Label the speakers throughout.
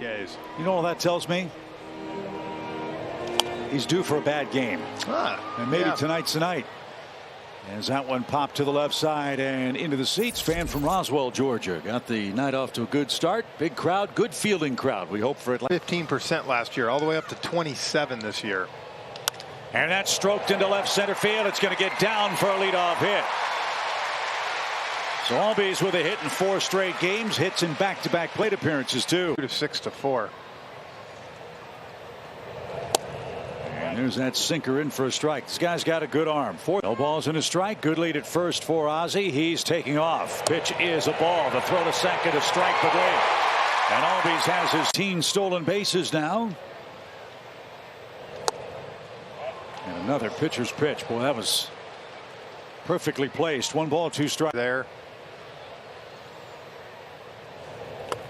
Speaker 1: Ks.
Speaker 2: You know what that tells me? He's due for a bad game. And maybe tonight's the night. As that one popped to the left side and into the seats. Fan from Roswell, Georgia. Got the night off to a good start. Big crowd, good fielding crowd. We hope for it.
Speaker 1: 15% last year, all the way up to 27 this year.
Speaker 2: And that's stroked into left center field. It's going to get down for a leadoff hit. So Albies with a hit in 4 straight games. Hits in back-to-back plate appearances, too.
Speaker 1: 6-4.
Speaker 2: And there's that sinker in for a strike. This guy's got a good arm. 4 balls and a strike. Good lead at first for Ozzie. He's taking off. Pitch is a ball. The throw to second, a strike but late. And Albies has his 10 stolen bases now. And another pitcher's pitch. Boy, that was perfectly placed. 1 ball, 2 strikes.
Speaker 1: There.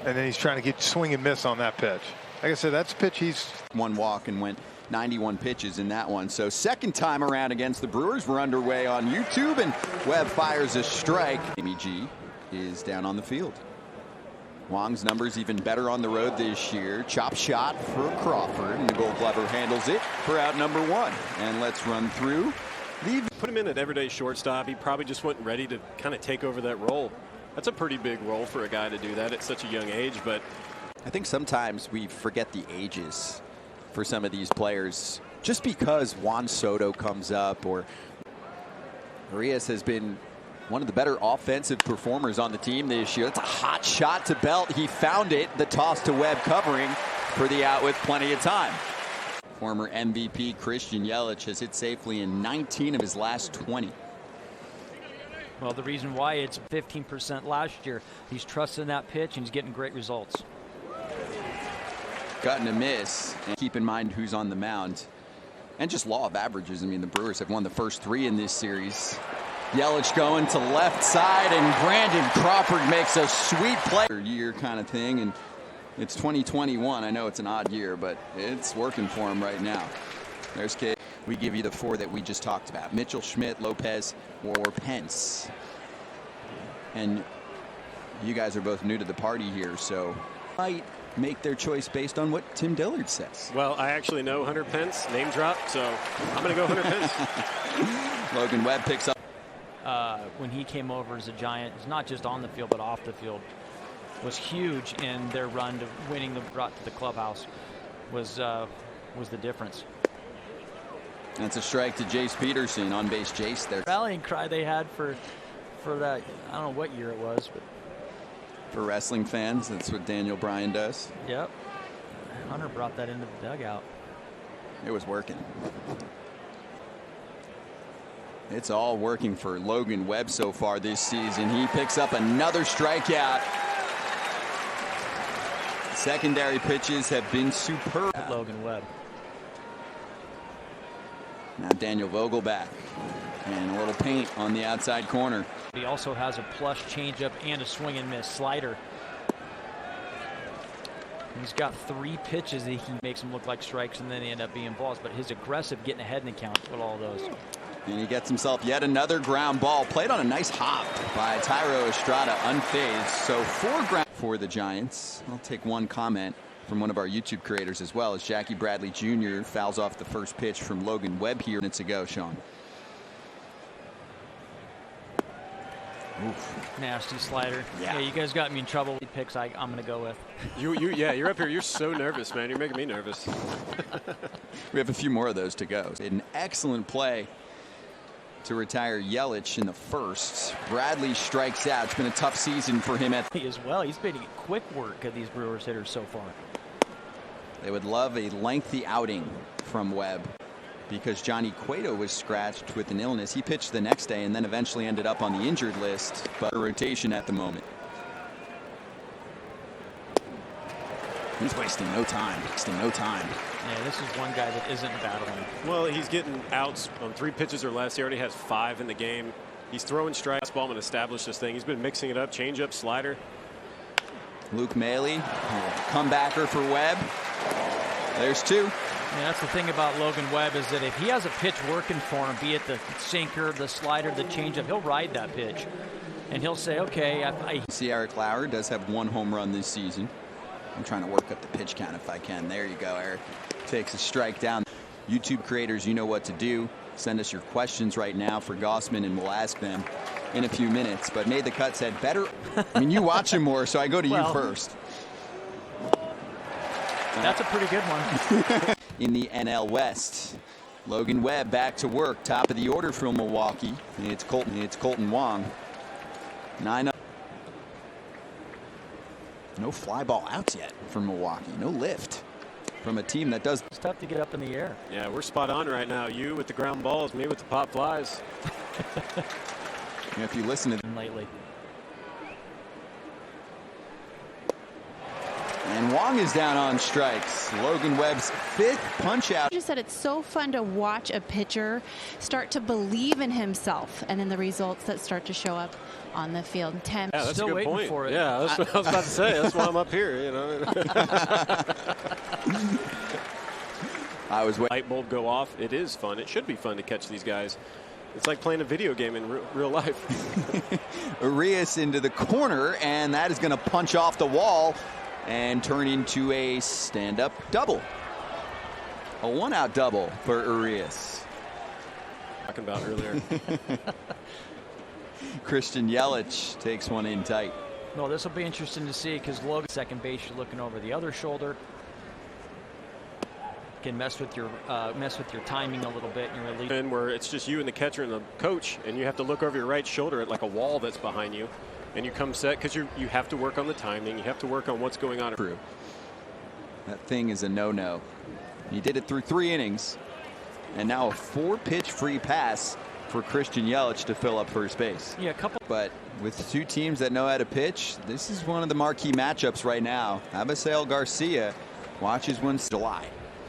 Speaker 1: And then he's trying to get swing and miss on that pitch. Like I said, that's a pitch he's
Speaker 3: 1 walk and went 91 pitches in that one. So second time around against the Brewers. We're underway on YouTube, and Webb fires a strike. Amy G is down on the field. Wong's numbers even better on the road this year. Chop shot for Crawford, and the Gold Glover handles it for out number 1. And let's run through.
Speaker 4: Put him in at everyday shortstop. He probably just wasn't ready to kind of take over that role. That's a pretty big role for a guy to do that at such a young age. But
Speaker 3: I think sometimes we forget the ages for some of these players. Just because Juan Soto comes up, or Arias has been one of the better offensive performers on the team this year. That's a hot shot to Belt. He found it. The toss to Webb covering for the out with plenty of time. Former MVP Christian Yelich has hit safely in 19 of his last 20.
Speaker 5: Well, the reason why it's 15% last year, he's trusting that pitch and he's getting great results.
Speaker 3: Gotten a miss. And keep in mind who's on the mound. And just law of averages. I mean, the Brewers have won the first 3 in this series. Yelich going to left side, and Brandon Crawford makes a sweet play. Year kind of thing, and it's 2021. I know it's an odd year, but it's working for him right now. There's Kid. We give you the 4 that we just talked about: Mitchell, Schmidt, Lopez, or Pence. And you guys are both new to the party here, so might make their choice based on what Tim Dillard says.
Speaker 4: Well, I actually know Hunter Pence, name drop, so I'm going to go Hunter Pence.
Speaker 3: Logan Webb picks up.
Speaker 5: When he came over as a Giant, it's not just on the field but off the field, was huge in their run to winning the brought to the clubhouse. Was the difference.
Speaker 3: That's a strike to Jace Peterson, on base Jace there.
Speaker 5: Rallying cry they had for that, I don't know what year it was, but
Speaker 3: for wrestling fans, that's what Daniel Bryan does.
Speaker 5: Yep. Hunter brought that into the dugout.
Speaker 3: It was working. It's all working for Logan Webb so far this season. He picks up another strikeout. Secondary pitches have been superb.
Speaker 5: Logan Webb.
Speaker 3: Now Daniel Vogelback, and a little paint on the outside corner.
Speaker 5: He also has a plush changeup and a swing and miss slider. He's got 3 pitches that he makes them look like strikes, and then they end up being balls. But his aggressive getting ahead in the count with all those.
Speaker 3: And he gets himself yet another ground ball. Played on a nice hop by Tyro Estrada, unfazed. So 4 ground for the Giants. I'll take one comment from one of our YouTube creators as well, as Jackie Bradley Jr. fouls off the first pitch from Logan Webb here minutes ago. Sean.
Speaker 5: Oof. Nasty slider. Yeah, you guys got me in trouble. The picks I'm going to go with.
Speaker 4: You're up here. You're so nervous, man. You're making me nervous.
Speaker 3: We have a few more of those to go. An excellent play to retire Yelich in the first. Bradley strikes out. It's been a tough season for him
Speaker 5: as well. He's been quick work of these Brewers hitters so far.
Speaker 3: They would love a lengthy outing from Webb, because Johnny Cueto was scratched with an illness. He pitched the next day and then eventually ended up on the injured list, but a rotation at the moment. He's wasting no time.
Speaker 5: Yeah, this is one guy that isn't battling.
Speaker 4: Well, he's getting outs on 3 pitches or less. He already has 5 in the game. He's throwing strikes. Ball and established this thing. He's been mixing it up, changeup, slider.
Speaker 3: Luke Maile, comebacker for Webb. There's 2.
Speaker 5: Yeah, that's the thing about Logan Webb, is that if he has a pitch working for him, be it the sinker, the slider, the changeup, he'll ride that pitch. And he'll say, okay.
Speaker 3: See, Eric Lauer does have 1 home run this season. I'm trying to work up the pitch count if I can. There you go, Eric. Takes a strike down. YouTube creators, you know what to do. Send us your questions right now for Gossman, and we'll ask them in a few minutes. But Made the Cut said better. I mean, you watch him more, so I go to you first.
Speaker 5: That's a pretty good one.
Speaker 3: In the NL West, Logan Webb back to work. Top of the order from Milwaukee. It's Colton Wong. 9-0. No fly ball outs yet from Milwaukee. No lift from a team that does.
Speaker 5: It's tough to get up in the air.
Speaker 4: Yeah, we're spot on right now. You with the ground balls, me with the pop flies.
Speaker 3: If you listen to them
Speaker 5: lately.
Speaker 3: And Wong is down on strikes. Logan Webb's 5th punch out.
Speaker 6: I just said it's so fun to watch a pitcher start to believe in himself, and then the results that start to show up on the field.
Speaker 4: Yeah, that's
Speaker 5: still
Speaker 4: a good
Speaker 5: waiting
Speaker 4: point.
Speaker 5: for it.
Speaker 4: Yeah, that's what I was about to say. That's why I'm up here. You know.
Speaker 3: I was waiting.
Speaker 4: Light bulb go off. It is fun. It should be fun to catch these guys. It's like playing a video game in real life.
Speaker 3: Arias into the corner, and that is going to punch off the wall and turn into a stand-up double. A 1-out double for Arias.
Speaker 4: Talking about earlier.
Speaker 3: Christian Yelich takes one in tight.
Speaker 5: No, this will be interesting to see because Logan, second base, you're looking over the other shoulder. Can mess with your timing a little bit and your release.
Speaker 4: And where it's just you and the catcher and the coach, and you have to look over your right shoulder at like a wall that's behind you, and you come set because you have to work on the timing. You have to work on what's going on.
Speaker 3: True. That thing is a no-no. He did it through 3 innings, and now a 4-pitch free pass for Christian Yelich to fill up first base.
Speaker 5: Yeah, a couple.
Speaker 3: But with 2 teams that know how to pitch, this is one of the marquee matchups right now. Abisail Garcia watches one July.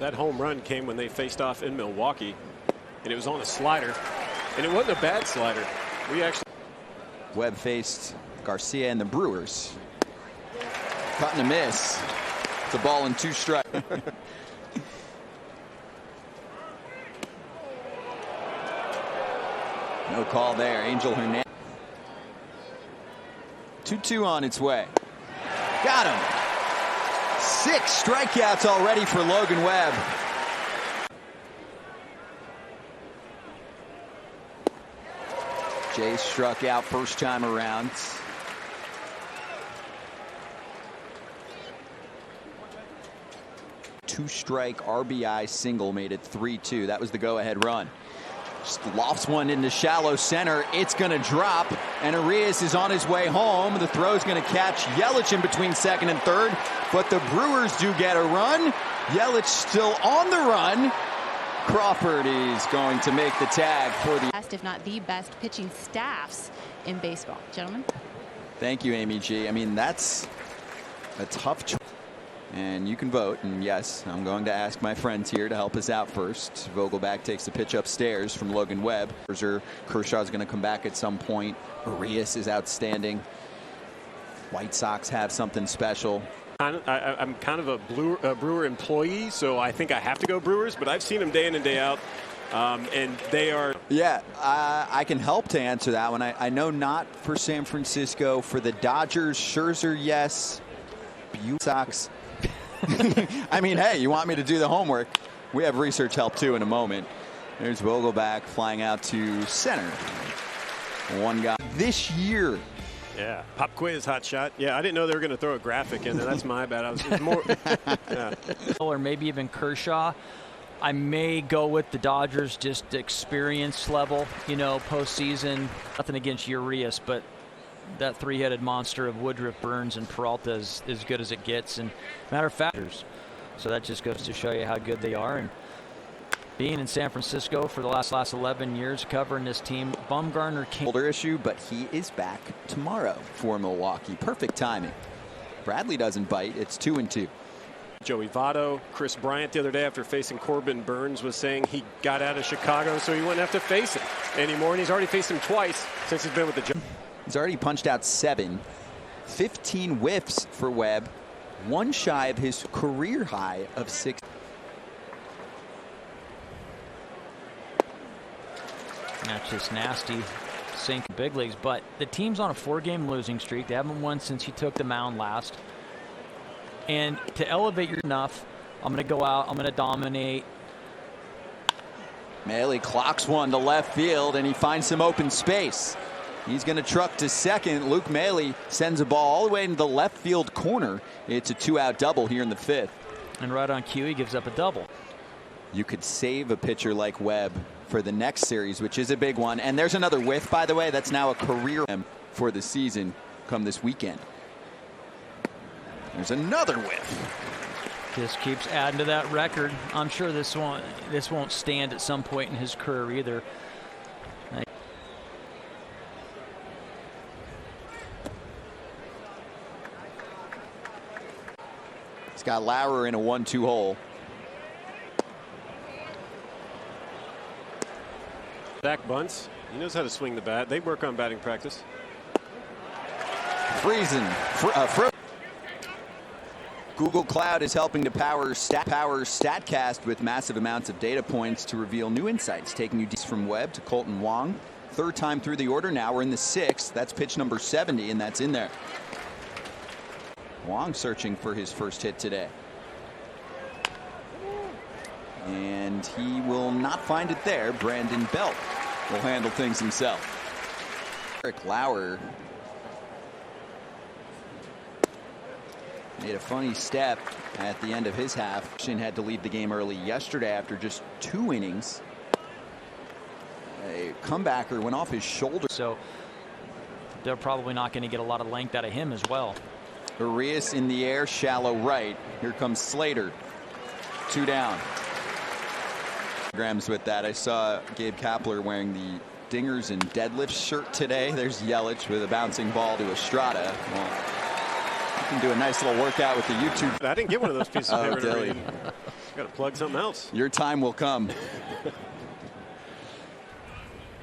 Speaker 4: That home run came when they faced off in Milwaukee, and it was on a slider, and it wasn't a bad slider.
Speaker 3: Webb faced Garcia and the Brewers. Cut and a miss. It's a ball and 2 strikes. No call there. Angel Hernandez. 2-2 on its way. Got him. 6 strikeouts already for Logan Webb. Jay struck out first time around. Two-strike RBI single made it 3-2. That was the go-ahead run. Just lofts one into shallow center. It's going to drop, and Arias is on his way home. The throw's going to catch Yelich in between second and third, but the Brewers do get a run. Yelich still on the run. Crawford is going to make the tag for the
Speaker 6: best, if not the best, pitching staffs in baseball. Gentlemen.
Speaker 3: Thank you, Amy G. I mean, that's a tough choice. And you can vote, and yes, I'm going to ask my friends here to help us out first. Vogelback takes the pitch upstairs from Logan Webb. Kershaw's going to come back at some point. Arias is outstanding. White Sox have something special.
Speaker 4: I'm kind of a Brewer employee, so I think I have to go Brewers, but I've seen them day in and day out, and they are.
Speaker 3: Yeah, I can help to answer that one. I know not for San Francisco. For the Dodgers, Scherzer, yes. Sox. I mean, hey, you want me to do the homework? We have research help too in a moment. There's Vogelback flying out to center. One guy this year.
Speaker 4: Yeah, pop quiz, hot shot. Yeah, I didn't know they were going to throw a graphic in there. That's my bad. I was more. Yeah.
Speaker 5: Or maybe even Kershaw. I may go with the Dodgers, just experience level, you know, postseason. Nothing against Urias, but that 3-headed monster of Woodruff, Burns, and Peralta is as good as it gets. And matter of fact, so that just goes to show you how good they are. And being in San Francisco for the last 11 years, covering this team, Bumgarner came.
Speaker 3: Older issue, but he is back tomorrow for Milwaukee. Perfect timing. Bradley doesn't bite. It's 2-2.
Speaker 4: Joey Votto, Chris Bryant the other day after facing Corbin Burns was saying he got out of Chicago so he wouldn't have to face him anymore, and he's already faced him twice since he's been with the Giants.
Speaker 3: He's already punched out 7. 15 whiffs for Webb. 1 shy of his career high of 6.
Speaker 5: That's just nasty. Sink big leagues, but the team's on a 4-game losing streak. They haven't won since he took the mound last. And to elevate your enough, I'm going to go out, I'm going to dominate.
Speaker 3: Maile clocks one to left field, and he finds some open space. He's going to truck to second. Luke Maile sends a ball all the way into the left field corner. It's a 2-out double here in the 5th.
Speaker 5: And right on cue, he gives up a double.
Speaker 3: You could save a pitcher like Webb for the next series, which is a big one. And there's another whiff, by the way. That's now a career for the season come this weekend. There's another whiff.
Speaker 5: Just keeps adding to that record. I'm sure this won't stand at some point in his career either.
Speaker 3: He's got Lauer in a 1-2 hole.
Speaker 4: Back bunts. He knows how to swing the bat. They work on batting practice.
Speaker 3: Freezing. Google Cloud is helping to power StatCast with massive amounts of data points to reveal new insights, taking you from Webb to Colton Wong. Third time through the order now. We're in the 6th. That's pitch number 70, and that's in there. Wong searching for his first hit today. And he will not find it there. Brandon Belt will handle things himself. Eric Lauer made a funny step at the end of his half. Shin had to leave the game early yesterday after just 2 innings. A comebacker went off his shoulder.
Speaker 5: So they're probably not going to get a lot of length out of him as well.
Speaker 3: Arias in the air, shallow right. Here comes Slater. 2 down. Grams with that. I saw Gabe Kapler wearing the Dingers and Deadlifts shirt today. There's Yelich with a bouncing ball to Estrada. Well, you can do a nice little workout with the YouTube.
Speaker 4: I didn't get one of those pieces of paper.
Speaker 3: Dilly.
Speaker 4: Got to plug something else.
Speaker 3: Your time will come.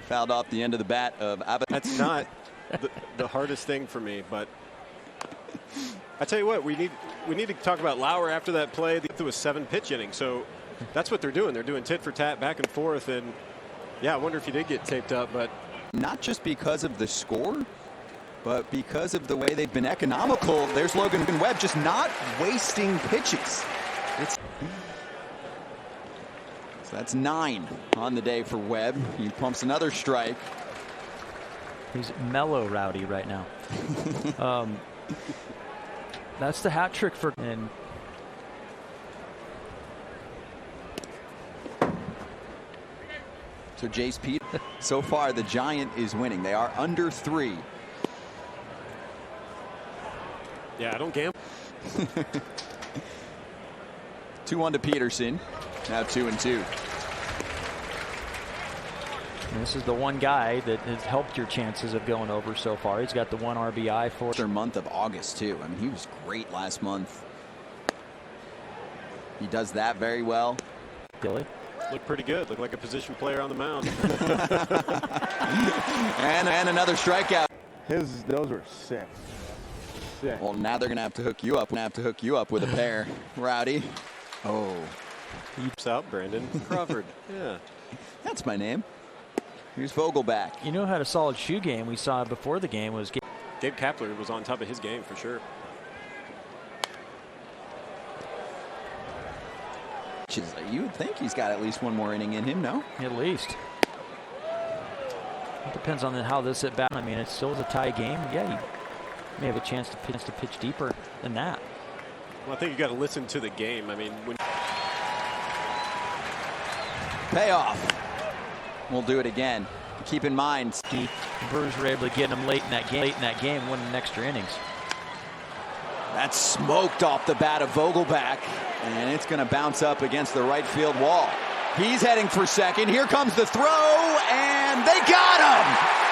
Speaker 3: Fouled off the end of the bat of Abbott.
Speaker 4: That's not the hardest thing for me, but I tell you what, we need to talk about Lauer after that play. There was 7 pitch innings, so that's what they're doing. They're doing tit for tat, back and forth, and yeah, I wonder if he did get taped up. But
Speaker 3: not just because of the score, but because of the way they've been economical. There's Logan Webb just not wasting pitches. So that's 9 on the day for Webb. He pumps another strike.
Speaker 5: He's mellow rowdy right now. That's the hat trick for. And
Speaker 3: so Jace Pete, so far the Giant is winning. They are under 3.
Speaker 4: yeah, I don't gamble.
Speaker 3: 2-1 to Peterson. Now 2-2.
Speaker 5: this is the one guy that has helped your chances of going over so far. He's got the 1 RBI for
Speaker 3: Their month of August too. I mean, he was great last month. He does that very well.
Speaker 5: Billy.
Speaker 4: Looked pretty good. Looked like a position player on the mound.
Speaker 3: and another strikeout.
Speaker 1: Those were sick.
Speaker 3: Well, now they're gonna have to hook you up. With a pair. Rowdy. Oh.
Speaker 4: Keeps out Brandon Crawford. Yeah.
Speaker 3: That's my name. Here's Vogelback.
Speaker 5: You know, had a solid shoe game. We saw before the game was.
Speaker 4: Gabe Kapler was on top of his game for sure.
Speaker 3: You would think he's got at least 1 more inning in him, no?
Speaker 5: At least. It depends on how this at bat. I mean, it still is a tie game. Yeah, you may have a chance to pitch deeper than that.
Speaker 4: Well, I think you got to listen to the game. I mean, when
Speaker 3: Payoff. We'll do it again. Keep in mind,
Speaker 5: the Brewers were able to get him late in that game, winning extra innings.
Speaker 3: that's smoked off the bat of Vogelback, and it's going to bounce up against the right field wall. He's heading for second. Here comes the throw, and they got him.